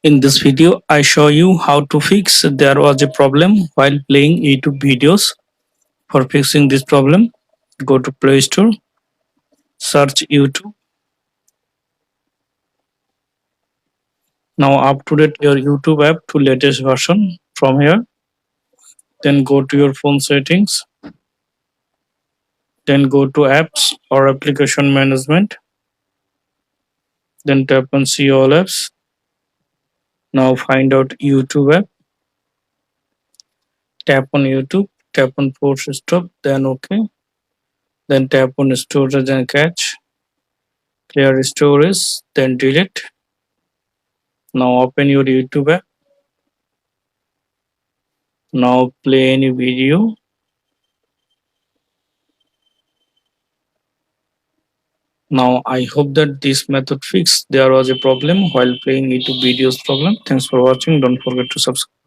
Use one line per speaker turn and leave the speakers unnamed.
In this video, I show you how to fix there was a problem while playing YouTube videos. For fixing this problem, go to Play Store, search YouTube. Now up-to-date your YouTube app to latest version from here. Then go to your phone settings. Then go to apps or application management. Then tap on see all apps. Now find out YouTube app. Tap on YouTube. Tap on force stop. Then OK. Then tap on storage and cache. Clear storage. Then delete. Now open your YouTube app. Now play any video. Now I hope that this method fixed there was a problem while playing YouTube videos problem. Thanks for watching. Don't forget to subscribe.